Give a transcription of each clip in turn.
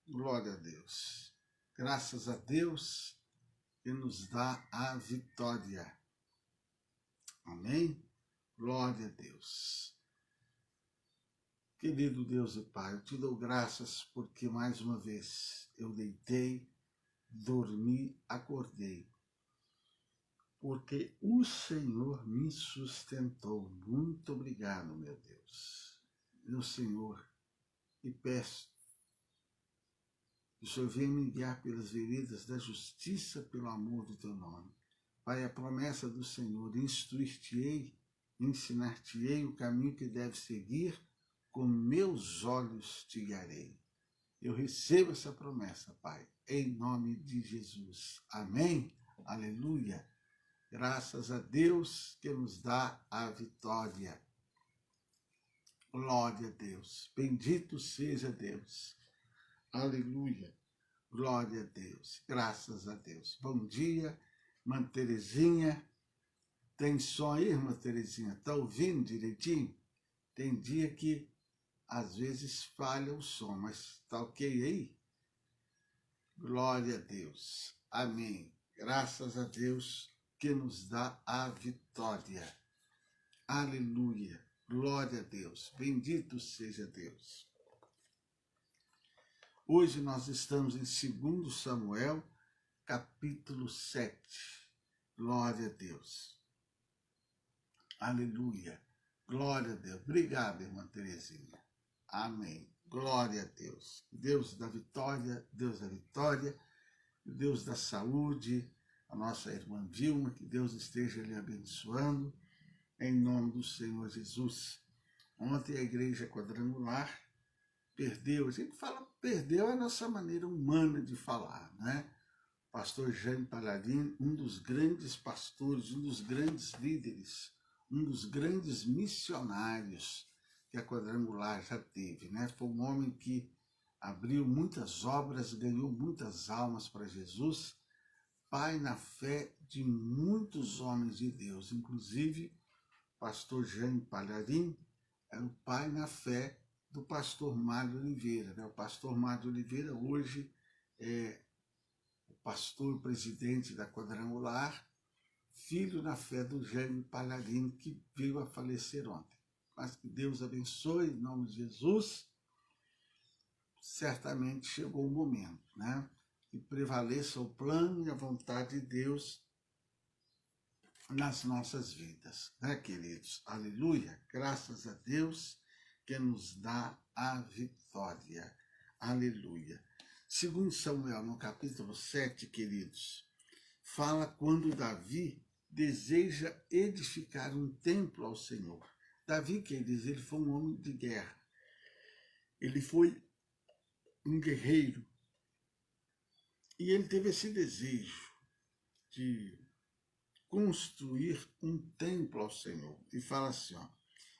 Glória a Deus. Graças a Deus que nos dá a vitória. Amém? Glória a Deus. Querido Deus e Pai, eu te dou graças porque mais uma vez eu deitei, dormi, acordei. Porque o Senhor me sustentou. Muito obrigado, meu Deus. Meu Senhor, e peço que o Senhor venha me guiar pelas veredas da justiça pelo amor do teu nome. Pai, a promessa do Senhor, instruir-te-ei, ensinar-te-ei o caminho que deves seguir, com meus olhos te guiarei. Eu recebo essa promessa, Pai, em nome de Jesus. Amém? Aleluia. Graças a Deus que nos dá a vitória. Glória a Deus. Bendito seja Deus. Aleluia. Glória a Deus. Graças a Deus. Bom dia, irmã Terezinha. Tem som aí, irmã Terezinha? Está ouvindo direitinho? Tem dia que às vezes falha o som, mas está ok aí? Glória a Deus. Amém. Graças a Deus que nos dá a vitória. Aleluia. Glória a Deus. Bendito seja Deus. Hoje nós estamos em 2 Samuel, capítulo 7. Glória a Deus. Aleluia. Glória a Deus. Obrigado, irmã Terezinha. Amém. Glória a Deus. Deus da vitória, Deus da saúde, a nossa irmã Vilma, que Deus esteja lhe abençoando, em nome do Senhor Jesus. Ontem a igreja quadrangular perdeu, a gente fala perdeu a nossa maneira humana de falar, né? Pastor Jaime Palharim, um dos grandes pastores, um dos grandes líderes, um dos grandes missionários que a quadrangular já teve, né? Foi um homem que abriu muitas obras, ganhou muitas almas para Jesus, pai na fé de muitos homens de Deus, inclusive pastor Jaime Palharim era o pai na fé do pastor Mário Oliveira, né? O pastor Mário Oliveira hoje é o pastor presidente da quadrangular, filho na fé do Jaime Palharim, que veio a falecer ontem. Mas que Deus abençoe, em nome de Jesus. Certamente chegou o momento, né? Que prevaleça o plano e a vontade de Deus nas nossas vidas, né, queridos? Aleluia! Graças a Deus que nos dá a vitória. Aleluia! 2 Samuel, no capítulo 7, queridos, fala quando Davi deseja edificar um templo ao Senhor. Davi, queridos, ele foi um homem de guerra. Ele foi um guerreiro. E ele teve esse desejo de construir um templo ao Senhor. E fala assim, ó,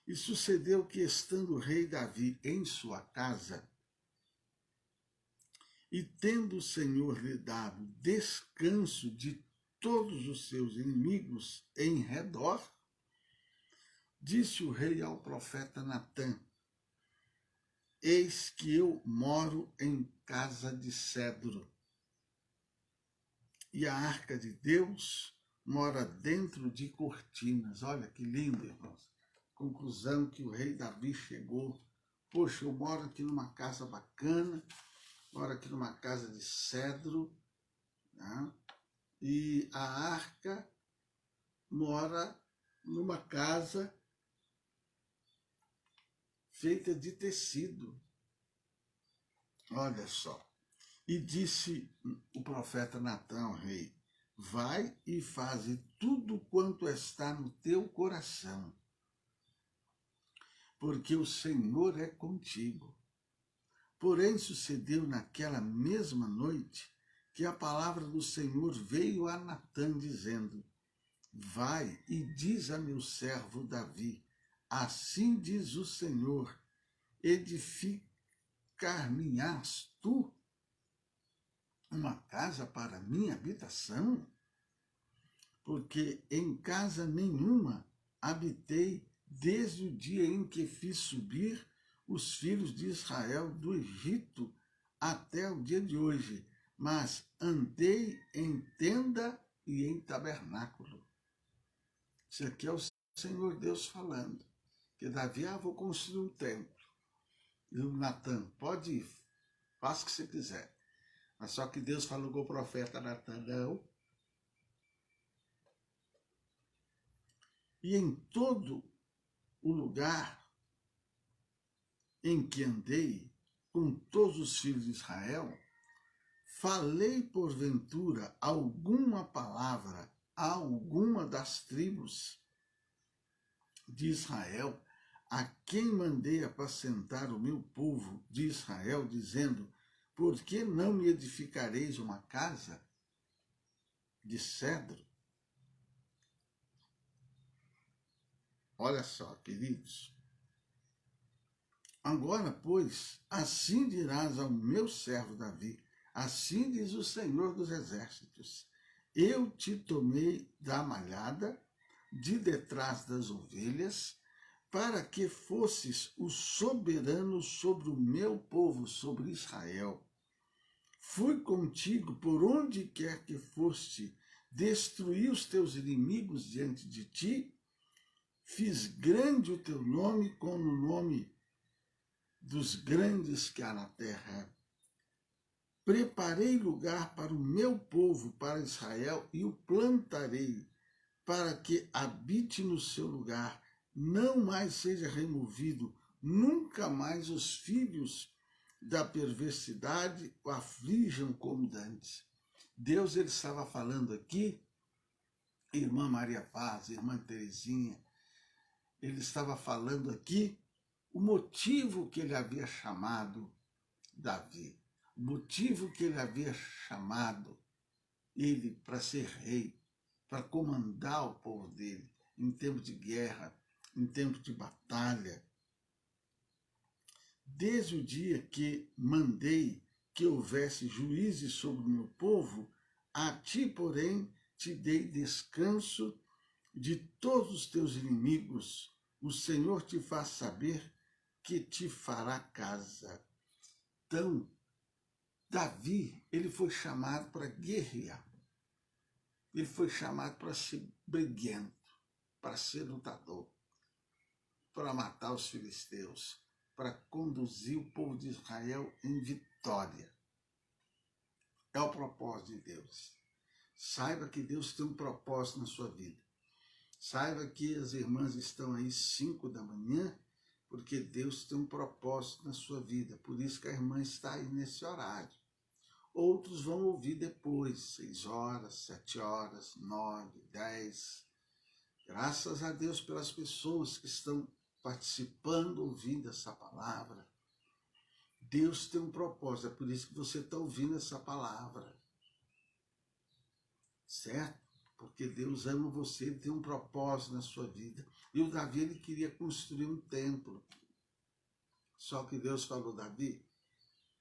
e sucedeu que, estando o rei Davi em sua casa, e tendo o Senhor lhe dado descanso de todos os seus inimigos em redor, disse o rei ao profeta Natã, eis que eu moro em casa de cedro, e a arca de Deus mora dentro de cortinas. Olha que lindo, irmãos. Conclusão que o rei Davi chegou. Poxa, eu moro aqui numa casa bacana, moro aqui numa casa de cedro, né? E a arca mora numa casa feita de tecido. Olha só. E disse o profeta Natã ao rei, vai e faze tudo quanto está no teu coração, porque o Senhor é contigo. Porém sucedeu naquela mesma noite que a palavra do Senhor veio a Natã dizendo, vai e diz a meu servo Davi, assim diz o Senhor, edificar-me-ás tu uma casa para minha habitação? Porque em casa nenhuma habitei desde o dia em que fiz subir os filhos de Israel do Egito até o dia de hoje, mas andei em tenda e em tabernáculo. Isso aqui é o Senhor Deus falando. Que Davi, vou construir um templo. E o Natan, pode ir, faça o que você quiser. Mas só que Deus falou com o profeta Natan, não. E em todo o lugar em que andei com todos os filhos de Israel, falei porventura alguma palavra a alguma das tribos de Israel, a quem mandei apacentar o meu povo de Israel, dizendo, por que não me edificareis uma casa de cedro? Olha só, queridos. Agora, pois, assim dirás ao meu servo Davi, assim diz o Senhor dos Exércitos, eu te tomei da malhada, de detrás das ovelhas, para que fosses o soberano sobre o meu povo, sobre Israel. Fui contigo por onde quer que foste, destruí os teus inimigos diante de ti, fiz grande o teu nome como o nome dos grandes que há na terra. Preparei lugar para o meu povo, para Israel, e o plantarei, para que habite no seu lugar, não mais seja removido, nunca mais os filhos da perversidade o aflijam como dantes. Deus, ele estava falando aqui, irmã Maria Paz, irmã Terezinha, ele estava falando aqui o motivo que ele havia chamado Davi, o motivo que ele havia chamado ele para ser rei, para comandar o povo dele em tempo de guerra, em tempo de batalha. Desde o dia que mandei que houvesse juízes sobre o meu povo, a ti, porém, te dei descanso de todos os teus inimigos. O Senhor te faz saber que te fará casa. Então, Davi, ele foi chamado para guerrear. Ele foi chamado para ser briguento, para ser lutador, para matar os filisteus, para conduzir o povo de Israel em vitória. É o propósito de Deus. Saiba que Deus tem um propósito na sua vida. Saiba que as irmãs estão aí 5 da manhã, porque Deus tem um propósito na sua vida. Por isso que a irmã está aí nesse horário. Outros vão ouvir depois, 6 horas, 7 horas, 9, 10. Graças a Deus pelas pessoas que estão participando, ouvindo essa palavra. Deus tem um propósito, é por isso que você está ouvindo essa palavra. Certo? Porque Deus ama você, ele tem um propósito na sua vida. E o Davi, ele queria construir um templo. Só que Deus falou, Davi,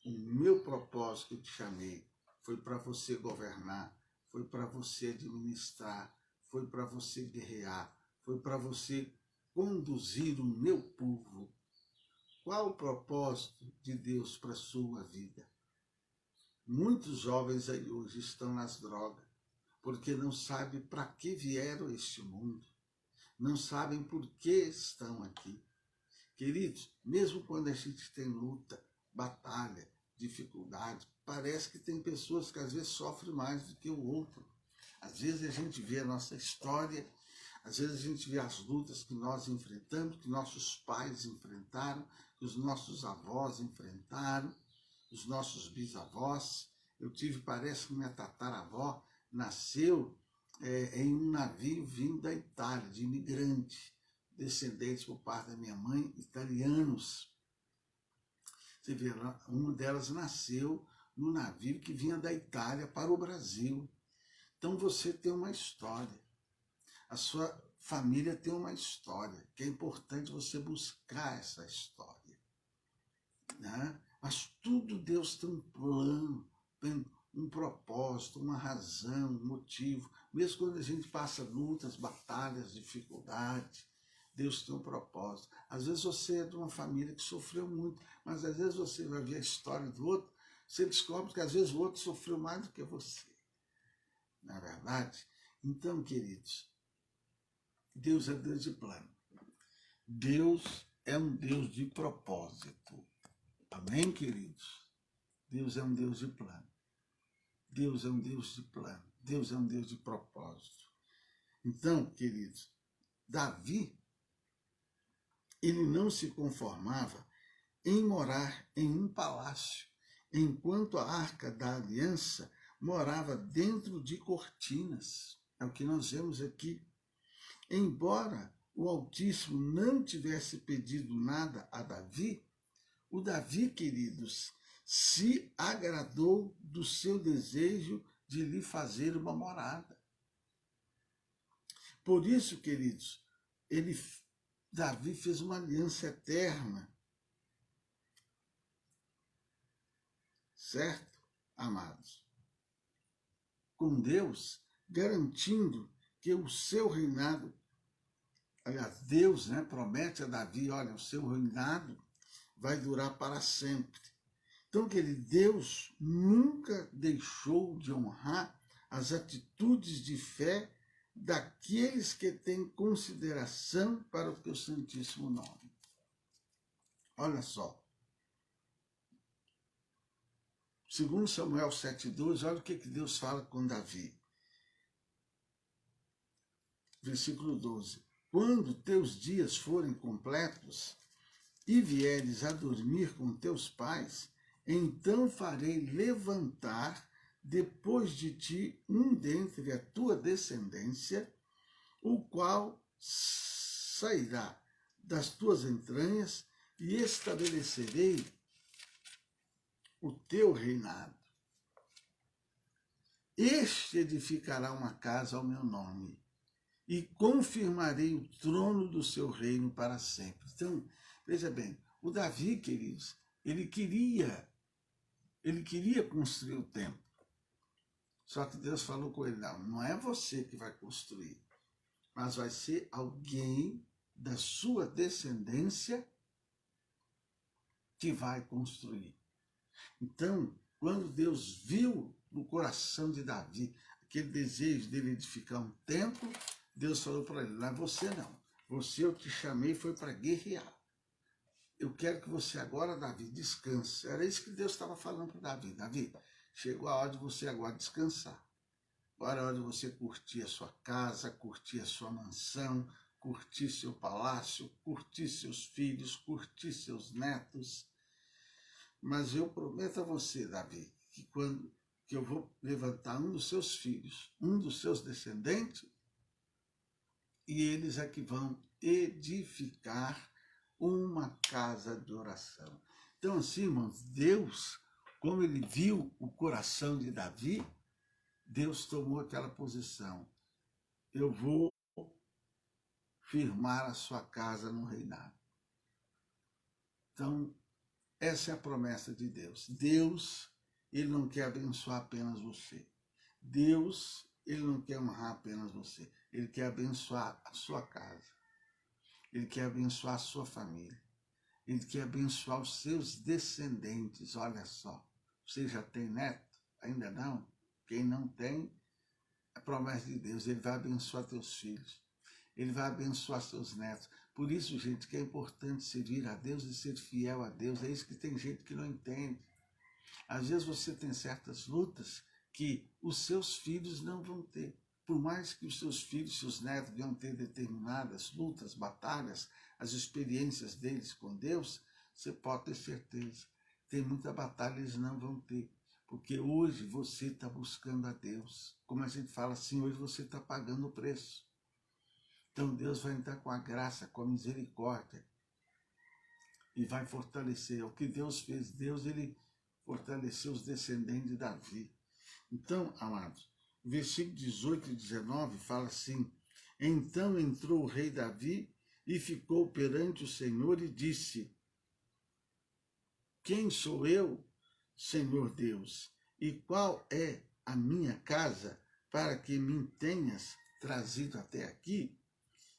o meu propósito que eu te chamei foi para você governar, foi para você administrar, foi para você guerrear, foi para você conduzir o meu povo. Qual o propósito de Deus para a sua vida? Muitos jovens aí hoje estão nas drogas, porque não sabem para que vieram a este mundo, não sabem por que estão aqui. Queridos, mesmo quando a gente tem luta, batalha, dificuldade, parece que tem pessoas que às vezes sofrem mais do que o outro. Às vezes a gente vê a nossa história, às vezes a gente vê as lutas que nós enfrentamos, que nossos pais enfrentaram, que os nossos avós enfrentaram, os nossos bisavós. Eu tive, parece que minha tataravó nasceu em um navio vindo da Itália, de imigrante, descendentes por parte da minha mãe, italianos. Você vê, uma delas nasceu no navio que vinha da Itália para o Brasil. Então você tem uma história. A sua família tem uma história, que é importante você buscar essa história. Né? Mas tudo Deus tem um plano, tem um propósito, uma razão, um motivo. Mesmo quando a gente passa lutas, batalhas, dificuldades, Deus tem um propósito. Às vezes você é de uma família que sofreu muito, mas às vezes você vai ver a história do outro, Você descobre que às vezes o outro sofreu mais do que você. Não é verdade? Então, queridos, Deus é Deus de plano. Deus é um Deus de propósito. Amém, queridos? Deus é um Deus de plano. Deus é um Deus de plano. Deus é um Deus de propósito. Então, queridos, Davi, ele não se conformava em morar em um palácio, enquanto a Arca da Aliança morava dentro de cortinas. É o que nós vemos aqui. Embora o Altíssimo não tivesse pedido nada a Davi, o Davi, queridos, se agradou do seu desejo de lhe fazer uma morada. Por isso, queridos, Davi fez uma aliança eterna. Certo, amados? Com Deus, garantindo que o seu reinado, aliás, Deus, promete a Davi, olha, o seu reinado vai durar para sempre. Então, querido, Deus nunca deixou de honrar as atitudes de fé daqueles que têm consideração para o teu santíssimo nome. Olha só. Segundo Samuel 7,12, olha o que Deus fala com Davi. Versículo 12. Quando teus dias forem completos e vieres a dormir com teus pais, então farei levantar depois de ti um dentre a tua descendência, o qual sairá das tuas entranhas, e estabelecerei o teu reinado. Este edificará uma casa ao meu nome, e confirmarei o trono do seu reino para sempre. Então, veja bem, o Davi, queridos, ele queria construir o templo. Só que Deus falou com ele, não é você que vai construir, mas vai ser alguém da sua descendência que vai construir. Então, quando Deus viu no coração de Davi aquele desejo dele edificar um templo, Deus falou para ele, não é você não, você eu te chamei foi para guerrear. Eu quero que você agora, Davi, descanse. Era isso que Deus estava falando para Davi. Davi, chegou a hora de você agora descansar. Agora é a hora de você curtir a sua casa, curtir a sua mansão, curtir seu palácio, curtir seus filhos, curtir seus netos. Mas eu prometo a você, Davi, que eu vou levantar um dos seus filhos, um dos seus descendentes, e eles é que vão edificar uma casa de oração. Então, assim, irmãos, Deus, como ele viu o coração de Davi, Deus tomou aquela posição. Eu vou firmar a sua casa no reinado. Então, essa é a promessa de Deus. Deus, ele não quer abençoar apenas você. Deus, ele não quer honrar apenas você. Ele quer abençoar a sua casa. Ele quer abençoar a sua família. Ele quer abençoar os seus descendentes. Olha só, você já tem neto? Ainda não? Quem não tem, é promessa de Deus. Ele vai abençoar teus filhos. Ele vai abençoar seus netos. Por isso, gente, que é importante servir a Deus e ser fiel a Deus. É isso que tem gente que não entende. Às vezes você tem certas lutas que os seus filhos não vão ter. Por mais que os seus filhos, seus netos venham ter determinadas lutas, batalhas, as experiências deles com Deus, você pode ter certeza. Tem muita batalha eles não vão ter. Porque hoje você está buscando a Deus. Como a gente fala assim, hoje você está pagando o preço. Então Deus vai entrar com a graça, com a misericórdia. E vai fortalecer. É o que Deus fez. Deus, ele fortaleceu os descendentes de Davi. Então, amados, versículo 18 e 19 fala assim, então entrou o rei Davi e ficou perante o Senhor e disse, quem sou eu, Senhor Deus, e qual é a minha casa para que me tenhas trazido até aqui?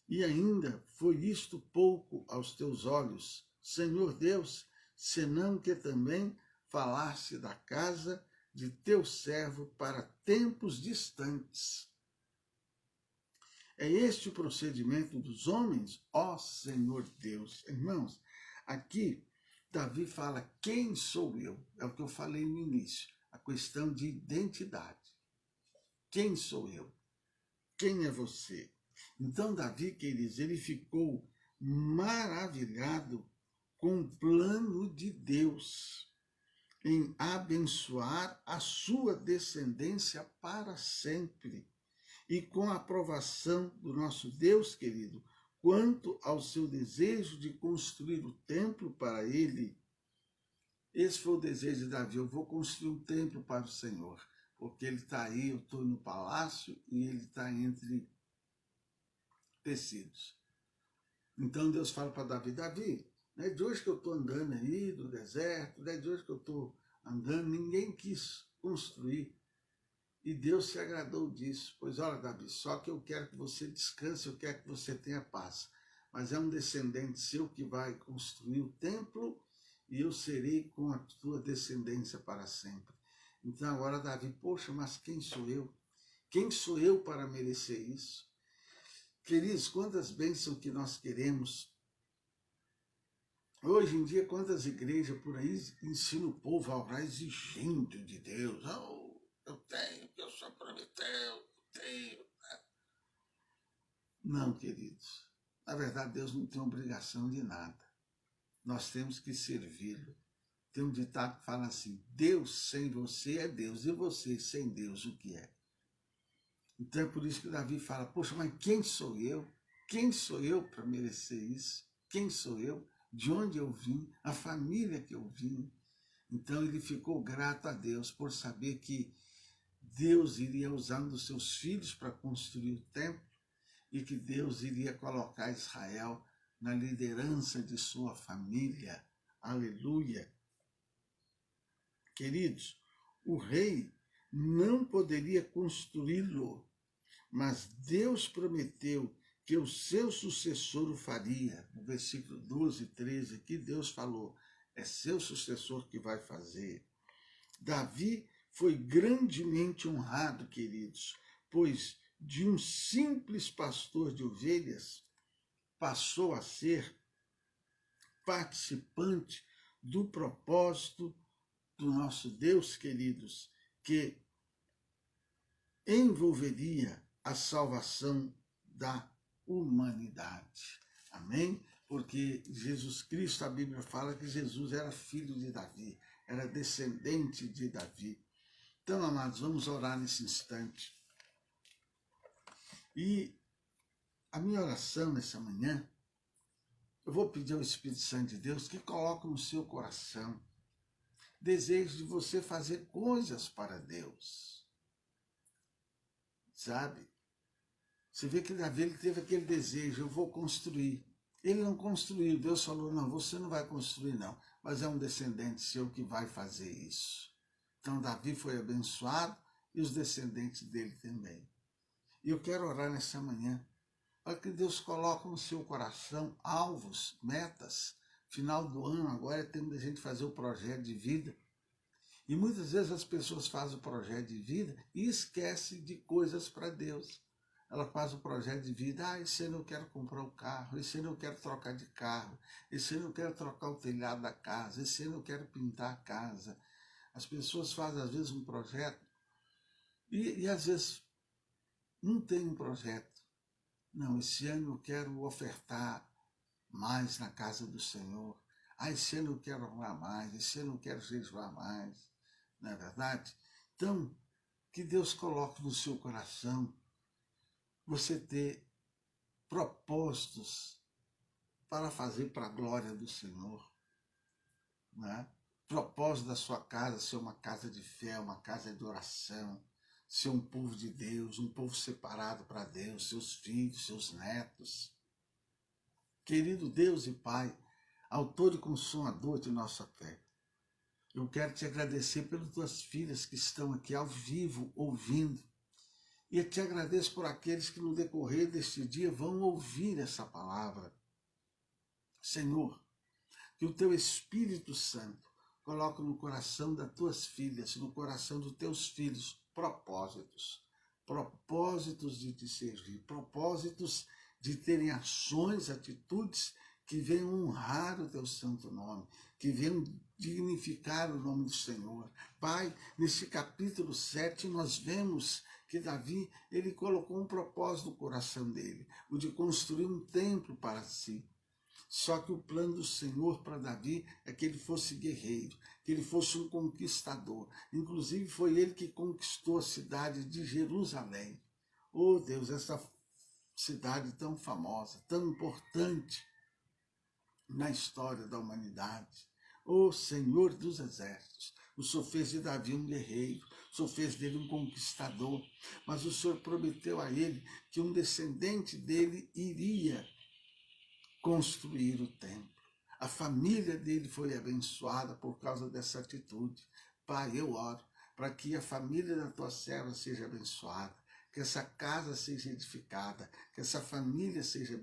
E ainda foi isto pouco aos teus olhos, Senhor Deus, senão que também falaste da casa de teu servo para tempos distantes. É este o procedimento dos homens, ó Senhor Deus. Irmãos, aqui Davi fala, quem sou eu? É o que eu falei no início, a questão de identidade. Quem sou eu? Quem é você? Então Davi, queridos, ele ficou maravilhado com o plano de Deus em abençoar a sua descendência para sempre. E com a aprovação do nosso Deus, querido, quanto ao seu desejo de construir o templo para ele. Esse foi o desejo de Davi, eu vou construir um templo para o Senhor, porque ele está aí, eu estou no palácio e ele está entre tecidos. Então Deus fala para Davi, Davi, não é de hoje que eu estou andando aí do deserto, não é de hoje que eu estou andando, ninguém quis construir. E Deus se agradou disso. Pois olha, Davi, só que eu quero que você descanse, eu quero que você tenha paz. Mas é um descendente seu que vai construir o templo e eu serei com a tua descendência para sempre. Então agora Davi, poxa, mas quem sou eu? Quem sou eu para merecer isso? Queridos, quantas bênçãos que nós queremos. Hoje em dia, quantas igrejas por aí ensinam o povo a orar exigindo de Deus. Eu tenho, que eu só prometeu, eu tenho. Não, queridos. Na verdade, Deus não tem obrigação de nada. Nós temos que servi-lo. Tem um ditado que fala assim, Deus sem você é Deus, e você sem Deus o que é? Então é por isso que Davi fala, poxa, mas quem sou eu? Quem sou eu para merecer isso? Quem sou eu? De onde eu vim? A família que eu vim? Então ele ficou grato a Deus por saber que Deus iria usar um dos seus filhos para construir o templo e que Deus iria colocar Israel na liderança de sua família. Aleluia! Queridos, o rei não poderia construí-lo, mas Deus prometeu que o seu sucessor o faria. No versículo 12 e 13 aqui Deus falou, é seu sucessor que vai fazer. Davi foi grandemente honrado, queridos, pois de um simples pastor de ovelhas passou a ser participante do propósito do nosso Deus, queridos, que envolveria a salvação da humanidade. Amém? Porque Jesus Cristo, a Bíblia fala que Jesus era filho de Davi, era descendente de Davi. Então, amados, vamos orar nesse instante. E a minha oração nessa manhã, eu vou pedir ao Espírito Santo de Deus que coloque no seu coração desejo de você fazer coisas para Deus. Sabe? Você vê que Davi ele teve aquele desejo, eu vou construir. Ele não construiu, Deus falou, não, você não vai construir não, mas é um descendente seu que vai fazer isso. Então Davi foi abençoado e os descendentes dele também. E eu quero orar nessa manhã, para que Deus coloque no seu coração alvos, metas. Final do ano agora é tempo da gente fazer o projeto de vida. E muitas vezes as pessoas fazem o projeto de vida e esquecem de coisas para Deus. Ela faz o projeto de vida, esse ano eu quero comprar um carro, esse ano eu quero trocar de carro, esse ano eu quero trocar o telhado da casa, esse ano eu quero pintar a casa. As pessoas fazem às vezes um projeto e às vezes não tem um projeto. Não, esse ano eu quero ofertar mais na casa do Senhor. Esse ano eu quero orar mais, esse ano eu quero jejuar mais. Não é verdade? Então, que Deus coloque no seu coração você ter propósitos para fazer para a glória do Senhor. Né? Propósito da sua casa ser uma casa de fé, uma casa de oração, ser um povo de Deus, um povo separado para Deus, seus filhos, seus netos. Querido Deus e Pai, autor e consumador de nossa fé, eu quero te agradecer pelas tuas filhas que estão aqui ao vivo, ouvindo. E eu te agradeço por aqueles que no decorrer deste dia vão ouvir essa palavra. Senhor, que o teu Espírito Santo coloca no coração das tuas filhas, no coração dos teus filhos, propósitos. Propósitos de te servir, propósitos de terem ações, atitudes que venham honrar o teu santo nome, que venham dignificar o nome do Senhor. Pai, nesse capítulo 7, nós vemos que Davi, ele colocou um propósito no coração dele, o de construir um templo para si. Só que o plano do Senhor para Davi é que ele fosse guerreiro, que ele fosse um conquistador. Inclusive foi ele que conquistou a cidade de Jerusalém. Oh Deus, essa cidade tão famosa, tão importante na história da humanidade. Oh Senhor dos exércitos, o Senhor fez de Davi um guerreiro, o Senhor fez dele um conquistador, mas o Senhor prometeu a ele que um descendente dele iria construir o templo. A família dele foi abençoada por causa dessa atitude. Pai, eu oro para que a família da tua serva seja abençoada, que essa casa seja edificada, que essa família seja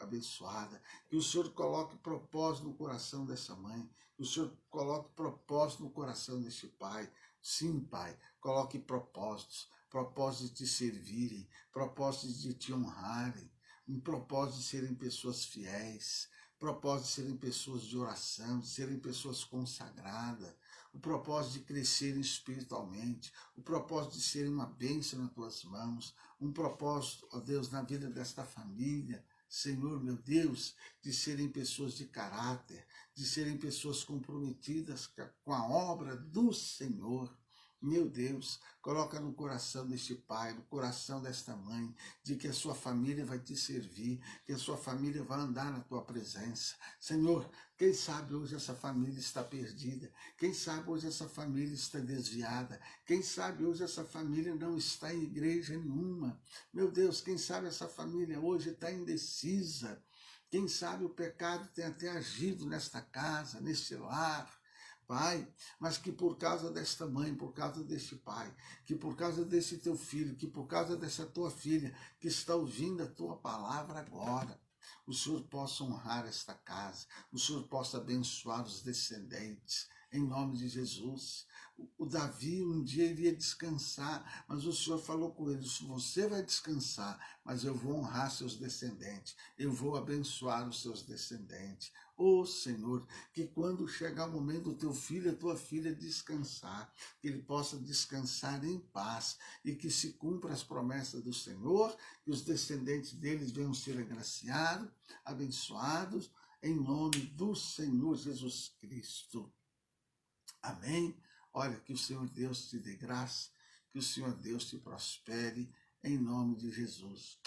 abençoada, que o Senhor coloque propósito no coração dessa mãe, que o Senhor coloque propósito no coração deste pai. Sim, Pai, coloque propósitos, propósitos de te servirem, propósitos de te honrarem, um propósito de serem pessoas fiéis, propósito de serem pessoas de oração, de serem pessoas consagradas, o propósito de crescerem espiritualmente, o propósito de serem uma bênção nas tuas mãos, um propósito, ó Deus, na vida desta família, Senhor, meu Deus, de serem pessoas de caráter, de serem pessoas comprometidas com a obra do Senhor. Meu Deus, coloca no coração deste pai, no coração desta mãe, de que a sua família vai te servir, que a sua família vai andar na tua presença. Senhor, quem sabe hoje essa família está perdida, quem sabe hoje essa família está desviada, quem sabe hoje essa família não está em igreja nenhuma. Meu Deus, quem sabe essa família hoje está indecisa, quem sabe o pecado tem até agido nesta casa, neste lar, Pai, mas que por causa desta mãe, por causa deste pai, que por causa desse teu filho, que por causa dessa tua filha, que está ouvindo a tua palavra agora, o Senhor possa honrar esta casa, o Senhor possa abençoar os descendentes, em nome de Jesus. O Davi um dia iria descansar, mas o Senhor falou com ele, você vai descansar, mas eu vou honrar seus descendentes, eu vou abençoar os seus descendentes. Ô Senhor, que quando chegar o momento do teu filho, a tua filha descansar, que ele possa descansar em paz e que se cumpra as promessas do Senhor, que os descendentes deles venham ser agraciados, abençoados, em nome do Senhor Jesus Cristo. Amém? Olha, que o Senhor Deus te dê graça, que o Senhor Deus te prospere, em nome de Jesus.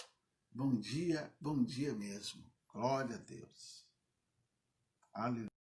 Bom dia mesmo. Glória a Deus. Aleluia.